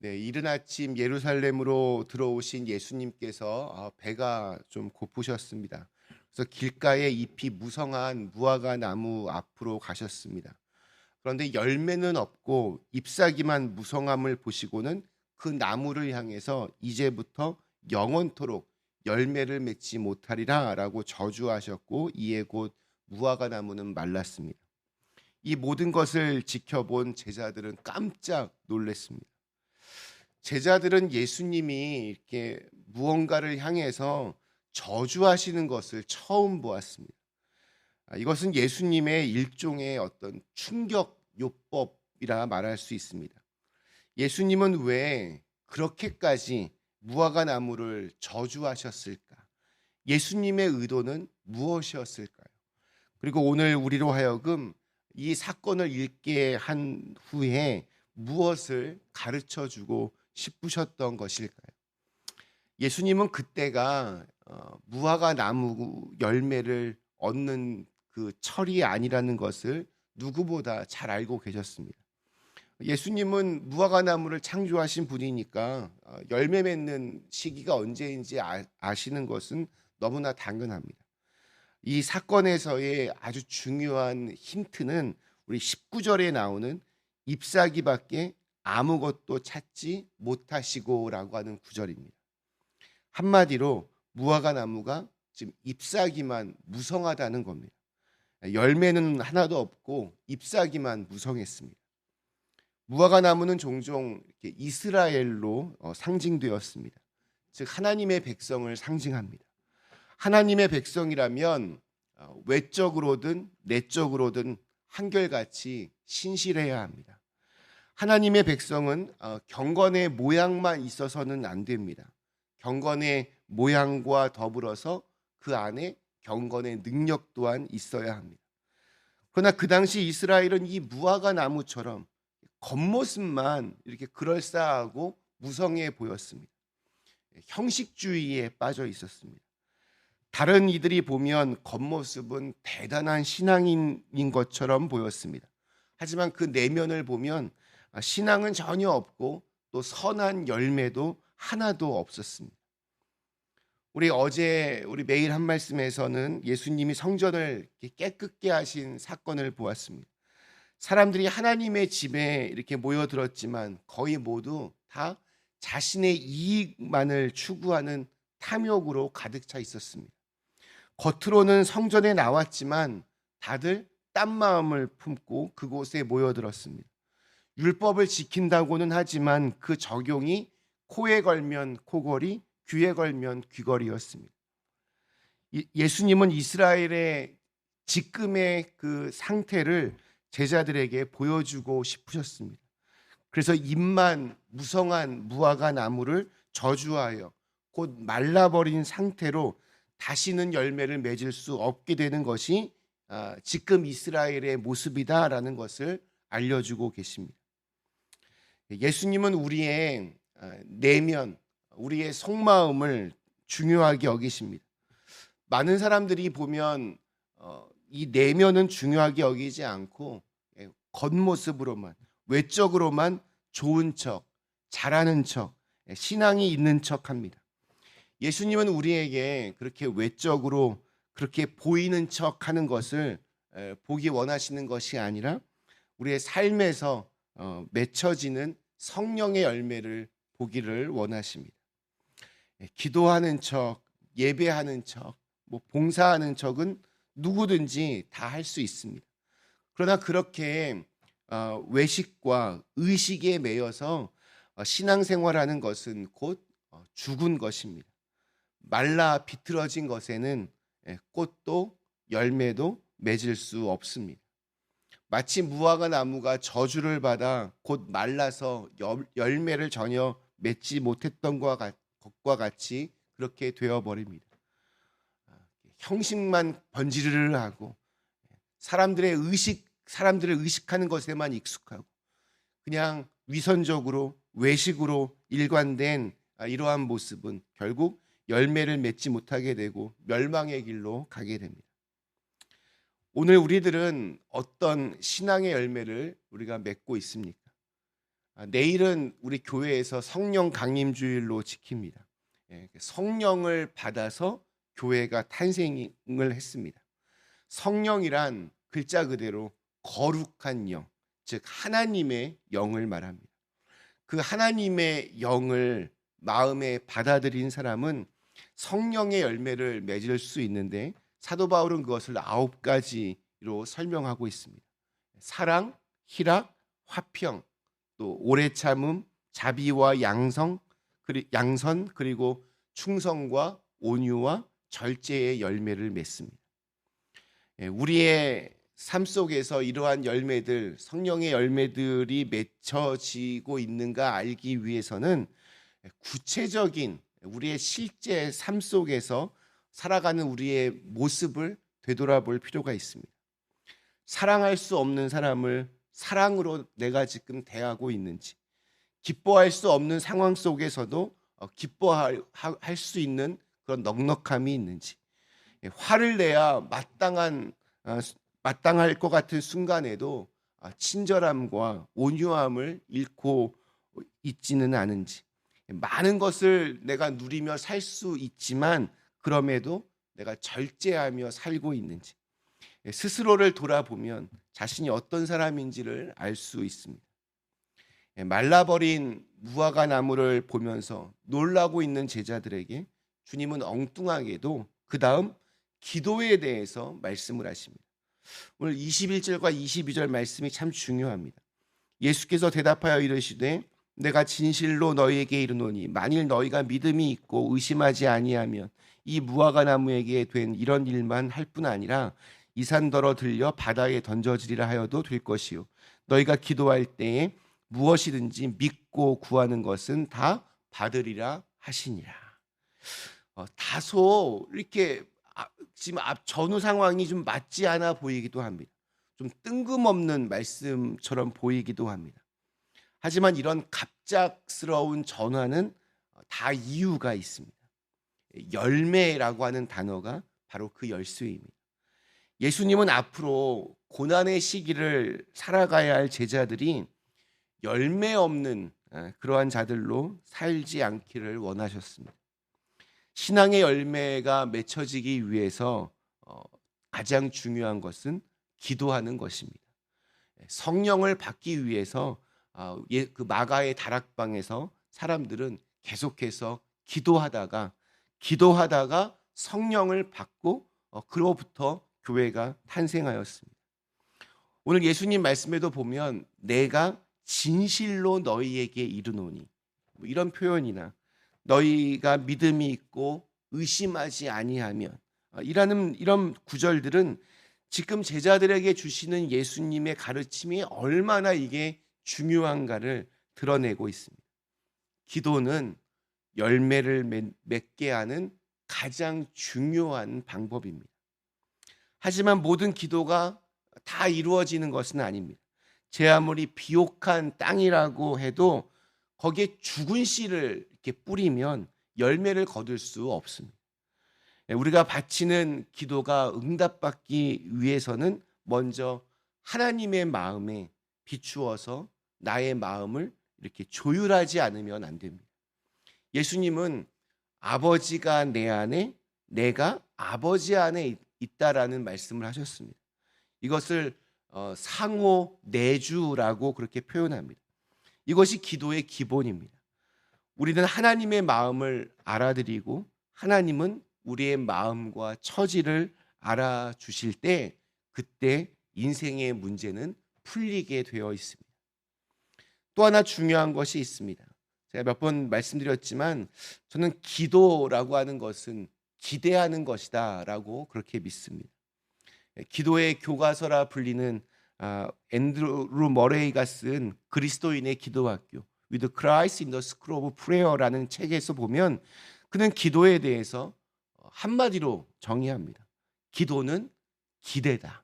네, 이른 아침 예루살렘으로 들어오신 예수님께서 배가 좀 고프셨습니다. 그래서 길가에 잎이 무성한 무화과 나무 앞으로 가셨습니다. 그런데 열매는 없고 잎사귀만 무성함을 보시고는 그 나무를 향해서 이제부터 영원토록 열매를 맺지 못하리라라고 저주하셨고, 이에 곧 무화과 나무는 말랐습니다. 이 모든 것을 지켜본 제자들은 깜짝 놀랐습니다. 제자들은 예수님이 이렇게 무언가를 향해서 저주하시는 것을 처음 보았습니다. 이것은 예수님의 일종의 어떤 충격 요법이라 말할 수 있습니다. 예수님은 왜 그렇게까지 무화과 나무를 저주하셨을까? 예수님의 의도는 무엇이었을까요? 그리고 오늘 우리로 하여금 이 사건을 읽게 한 후에 무엇을 가르쳐 주고 싶으셨던 것일까요? 예수님은 그때가 무화과 나무 열매를 얻는 그 철이 아니라는 것을 누구보다 잘 알고 계셨습니다. 예수님은 무화과 나무를 창조하신 분이니까 열매 맺는 시기가 언제인지 아시는 것은 너무나 당연합니다. 이 사건에서의 아주 중요한 힌트는 우리 19절에 나오는 잎사귀밖에 아무것도 찾지 못하시고라고 하는 구절입니다. 한마디로 무화과 나무가 지금 잎사귀만 무성하다는 겁니다. 열매는 하나도 없고 잎사귀만 무성했습니다. 무화과 나무는 종종 이렇게 이스라엘로 상징되었습니다. 즉 하나님의 백성을 상징합니다. 하나님의 백성이라면 외적으로든 내적으로든 한결같이 신실해야 합니다. 하나님의 백성은 경건의 모양만 있어서는 안 됩니다. 경건의 모양과 더불어서 그 안에 경건의 능력 또한 있어야 합니다. 그러나 그 당시 이스라엘은 이 무화과 나무처럼 겉모습만 이렇게 그럴싸하고 무성해 보였습니다. 형식주의에 빠져 있었습니다. 다른 이들이 보면 겉모습은 대단한 신앙인인 것처럼 보였습니다. 하지만 그 내면을 보면 신앙은 전혀 없고 또 선한 열매도 하나도 없었습니다. 우리 매일 한 말씀에서는 예수님이 성전을 깨끗게 하신 사건을 보았습니다. 사람들이 하나님의 집에 이렇게 모여들었지만 거의 모두 다 자신의 이익만을 추구하는 탐욕으로 가득 차 있었습니다. 겉으로는 성전에 나왔지만 다들 딴 마음을 품고 그곳에 모여들었습니다. 율법을 지킨다고는 하지만 그 적용이 코에 걸면 코걸이, 귀에 걸면 귀걸이였습니다. 예수님은 이스라엘의 지금의 그 상태를 제자들에게 보여주고 싶으셨습니다. 그래서 잎만 무성한 무화과 나무를 저주하여 곧 말라버린 상태로 다시는 열매를 맺을 수 없게 되는 것이 지금 이스라엘의 모습이다라는 것을 알려주고 계십니다. 예수님은 우리의 내면, 우리의 속마음을 중요하게 여기십니다. 많은 사람들이 보면 이 내면은 중요하게 여기지 않고 겉모습으로만, 외적으로만 좋은 척, 잘하는 척, 신앙이 있는 척합니다. 예수님은 우리에게 그렇게 외적으로 그렇게 보이는 척하는 것을 보기 원하시는 것이 아니라 우리의 삶에서 맺혀지는 성령의 열매를 보기를 원하십니다. 기도하는 척, 예배하는 척, 봉사하는 척은 누구든지 다 할 수 있습니다. 그러나 그렇게 외식과 의식에 매여서 신앙생활하는 것은 곧 죽은 것입니다. 말라 비틀어진 것에는 꽃도 열매도 맺을 수 없습니다. 마치 무화과 나무가 저주를 받아 곧 말라서 열매를 전혀 맺지 못했던 것과 같이 그렇게 되어버립니다. 형식만 번지르르 하고 사람들을 의식하는 것에만 익숙하고 그냥 위선적으로 외식으로 일관된 이러한 모습은 결국 열매를 맺지 못하게 되고 멸망의 길로 가게 됩니다. 오늘 우리들은 어떤 신앙의 열매를 우리가 맺고 있습니까? 내일은 우리 교회에서 성령 강림주일로 지킵니다. 성령을 받아서 교회가 탄생을 했습니다. 성령이란 글자 그대로 거룩한 영, 즉 하나님의 영을 말합니다. 그 하나님의 영을 마음에 받아들인 사람은 성령의 열매를 맺을 수 있는데, 사도 바울은 그것을 9가지로 설명하고 있습니다. 사랑, 희락, 화평, 또 오래 참음, 자비와 양선, 그리고 충성과 온유와 절제의 열매를 맺습니다. 우리의 삶 속에서 이러한 열매들, 성령의 열매들이 맺혀지고 있는가 알기 위해서는 구체적인 우리의 실제 삶 속에서 살아가는 우리의 모습을 되돌아볼 필요가 있습니다. 사랑할 수 없는 사람을 사랑으로 내가 지금 대하고 있는지, 기뻐할 수 없는 상황 속에서도 기뻐할 수 있는 그런 넉넉함이 있는지, 화를 내야 마땅할 것 같은 순간에도 친절함과 온유함을 잃고 있지는 않은지, 많은 것을 내가 누리며 살 수 있지만 그럼에도 내가 절제하며 살고 있는지, 스스로를 돌아보면 자신이 어떤 사람인지를 알 수 있습니다. 말라버린 무화과 나무를 보면서 놀라고 있는 제자들에게 주님은 엉뚱하게도 그 다음 기도에 대해서 말씀을 하십니다. 오늘 21절과 22절 말씀이 참 중요합니다. 예수께서 대답하여 이르시되 내가 진실로 너희에게 이르노니 만일 너희가 믿음이 있고 의심하지 아니하면 이 무화과 나무에게 된 이런 일만 할 뿐 아니라 이 산더러 들려 바다에 던져지리라 하여도 될 것이요 너희가 기도할 때에 무엇이든지 믿고 구하는 것은 다 받으리라 하시니라. 다소 이렇게 지금 앞 전후 상황이 좀 맞지 않아 보이기도 합니다. 좀 뜬금없는 말씀처럼 보이기도 합니다. 하지만 이런 갑작스러운 전환은 다 이유가 있습니다. 열매라고 하는 단어가 바로 그 열쇠입니다. 예수님은 앞으로 고난의 시기를 살아가야 할 제자들이 열매 없는 그러한 자들로 살지 않기를 원하셨습니다. 신앙의 열매가 맺혀지기 위해서 가장 중요한 것은 기도하는 것입니다. 성령을 받기 위해서 그 마가의 다락방에서 사람들은 계속해서 기도하다가 성령을 받고 그로부터 교회가 탄생하였습니다. 오늘 예수님 말씀에도 보면 내가 진실로 너희에게 이르노니 이런 표현이나 너희가 믿음이 있고 의심하지 아니하면 이런 구절들은 지금 제자들에게 주시는 예수님의 가르침이 얼마나 이게 중요한가를 드러내고 있습니다. 기도는 열매를 맺게 하는 가장 중요한 방법입니다. 하지만 모든 기도가 다 이루어지는 것은 아닙니다. 제 아무리 비옥한 땅이라고 해도 거기에 죽은 씨를 이렇게 뿌리면 열매를 거둘 수 없습니다. 우리가 바치는 기도가 응답받기 위해서는 먼저 하나님의 마음에 비추어서 나의 마음을 이렇게 조율하지 않으면 안 됩니다. 예수님은 아버지가 내 안에 내가 아버지 안에 있다라는 말씀을 하셨습니다. 이것을 상호 내주라고 그렇게 표현합니다. 이것이 기도의 기본입니다. 우리는 하나님의 마음을 알아들이고 하나님은 우리의 마음과 처지를 알아주실 때 그때 인생의 문제는 풀리게 되어 있습니다. 또 하나 중요한 것이 있습니다. 제가 몇 번 말씀드렸지만 저는 기도라고 하는 것은 기대하는 것이다 라고 그렇게 믿습니다. 기도의 교과서라 불리는 앤드루 머레이가 쓴 그리스도인의 기도학교 With Christ in the School of Prayer라는 책에서 보면 그는 기도에 대해서 한마디로 정의합니다. 기도는 기대다.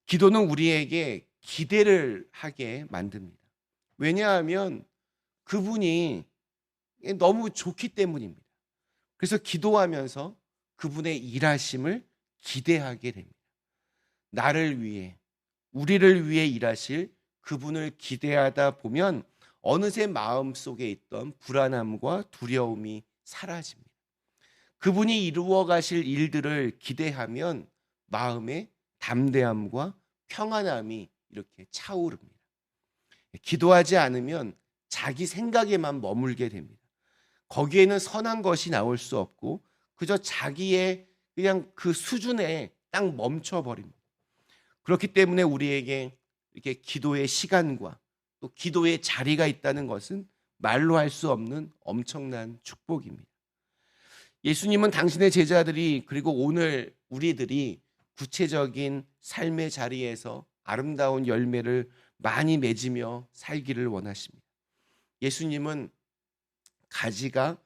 기도는 우리에게 기대를 하게 만듭니다. 왜냐하면 그분이 너무 좋기 때문입니다. 그래서 기도하면서 그분의 일하심을 기대하게 됩니다. 나를 위해, 우리를 위해 일하실 그분을 기대하다 보면 어느새 마음속에 있던 불안함과 두려움이 사라집니다. 그분이 이루어 가실 일들을 기대하면 마음에 담대함과 평안함이 이렇게 차오릅니다. 기도하지 않으면 자기 생각에만 머물게 됩니다. 거기에는 선한 것이 나올 수 없고 그저 자기의 그냥 그 수준에 딱 멈춰버립니다. 그렇기 때문에 우리에게 이렇게 기도의 시간과 또 기도의 자리가 있다는 것은 말로 할 수 없는 엄청난 축복입니다. 예수님은 당신의 제자들이 그리고 오늘 우리들이 구체적인 삶의 자리에서 아름다운 열매를 많이 맺으며 살기를 원하십니다. 예수님은 가지가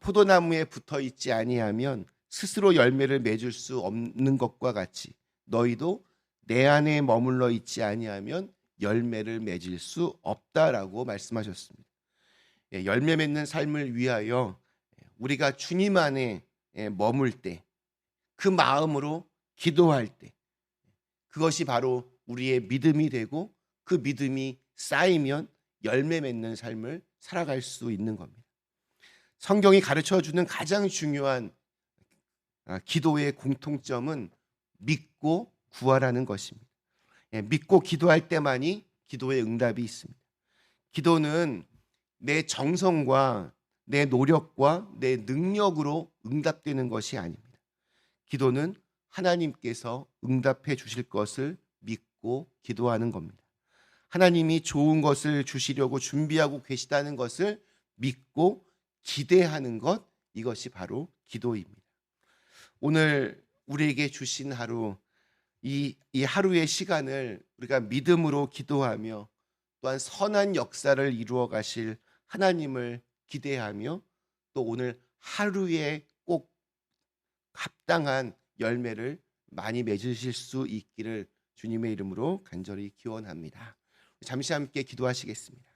포도나무에 붙어 있지 아니하면 스스로 열매를 맺을 수 없는 것과 같이 너희도 내 안에 머물러 있지 아니하면 열매를 맺을 수 없다라고 말씀하셨습니다. 열매 맺는 삶을 위하여 우리가 주님 안에 머물 때, 그 마음으로 기도할 때, 그것이 바로 우리의 믿음이 되고 그 믿음이 쌓이면 열매 맺는 삶을 살아갈 수 있는 겁니다. 성경이 가르쳐주는 가장 중요한 기도의 공통점은 믿고 구하라는 것입니다. 믿고 기도할 때만이 기도의 응답이 있습니다. 기도는 내 정성과 내 노력과 내 능력으로 응답되는 것이 아닙니다. 기도는 하나님께서 응답해 주실 것을 믿고 기도하는 겁니다. 하나님이 좋은 것을 주시려고 준비하고 계시다는 것을 믿고 기대하는 것, 이것이 바로 기도입니다. 오늘 우리에게 주신 하루, 이 하루의 시간을 우리가 믿음으로 기도하며 또한 선한 역사를 이루어 가실 하나님을 기대하며 또 오늘 하루에 꼭 합당한 열매를 많이 맺으실 수 있기를 주님의 이름으로 간절히 기원합니다. 잠시 함께 기도하시겠습니다.